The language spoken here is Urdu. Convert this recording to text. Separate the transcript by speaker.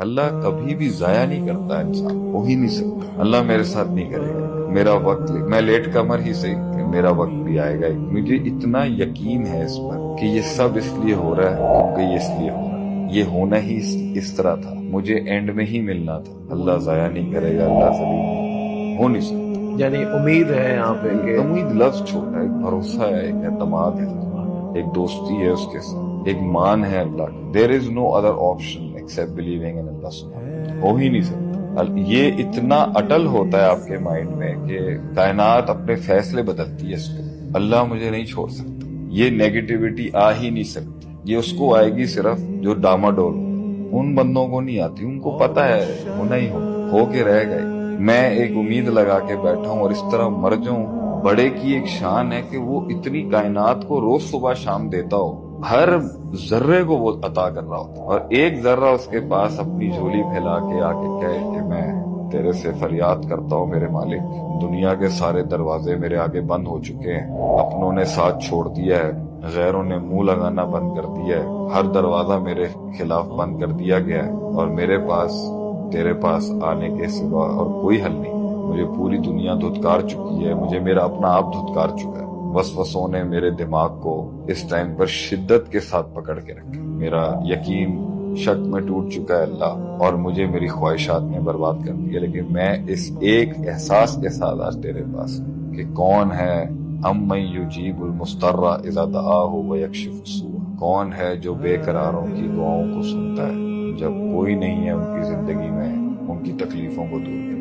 Speaker 1: اللہ کبھی بھی ضائع نہیں کرتا انسان، ہو ہی نہیں سکتا۔ اللہ میرے ساتھ نہیں کرے گا، میرا وقت میں لیٹ کمر ہی صحیح کہ میرا وقت بھی آئے گا۔ مجھے اتنا یقین ہے اس پر کہ یہ سب اس لیے ہو رہا ہے کیونکہ یہ اس لیے ہو رہا ہے، یہ ہونا ہی اس طرح تھا، مجھے اینڈ میں ہی ملنا تھا۔ اللہ ضائع نہیں کرے گا، اللہ ذلیل نہیں، ہو نہیں سکتا۔
Speaker 2: یعنی امید ہے یہاں پہ کہ
Speaker 1: امید لفظ چھوٹا ہے، ایک بھروسہ ہے، ایک اعتماد ہے، ایک دوستی ہے اس کے ساتھ، ایک مان ہے اللہ کی۔ There is no other option except believing in Allah سبحانہ، ہو ہی نہیں سکتا۔ یہ اتنا اٹل ہوتا ہے آپ کے مائنڈ میں کہ کائنات اپنے فیصلے بدلتی ہے اس پہ۔ اللہ مجھے نہیں چھوڑ سکتا، یہ نیگیٹیوٹی آ ہی نہیں سکتی، یہ اس کو آئے گی صرف جو ڈاماڈول ہو، ان بندوں کو نہیں آتی، ان کو پتہ ہے ہونا ہی ہو کے رہ گئے۔ میں ایک امید لگا کے بیٹھا ہوں اور اس طرح مر جاؤں۔ بڑے کی ایک شان ہے کہ وہ اتنی کائنات کو روز صبح شام دیتا ہو، ہر ذرے کو وہ عطا کر رہا ہوتا، اور ایک ذرہ اس کے پاس اپنی جھولی پھیلا کے آ کے کہے کہ میں تیرے سے فریاد کرتا ہوں میرے مالک، دنیا کے سارے دروازے میرے آگے بند ہو چکے ہیں، اپنوں نے ساتھ چھوڑ دیا ہے، غیروں نے منہ لگانا بند کر دیا ہے، ہر دروازہ میرے خلاف بند کر دیا گیا ہے، اور میرے پاس تیرے پاس آنے کے سوا اور کوئی حل نہیں۔ مجھے پوری دنیا دھتکار چکی ہے، مجھے میرا اپنا آپ دھتکار چکا ہے، وسوسوں نے میرے دماغ کو اس ٹائم پر شدت کے ساتھ پکڑ کے رکھا، میرا یقین شک میں ٹوٹ چکا ہے اللہ، اور مجھے میری خواہشات نے برباد کر دیا۔ لیکن میں اس ایک احساس کے ساتھ آج تیرے پاس کہ کون ہے امن یجیب المضطر اذا دعاہ ویکشف السوء، کون ہے جو بے قراروں کی دعاؤں کو سنتا ہے جب کوئی نہیں ہے ان کی زندگی میں ان کی تکلیفوں کو دور کرے۔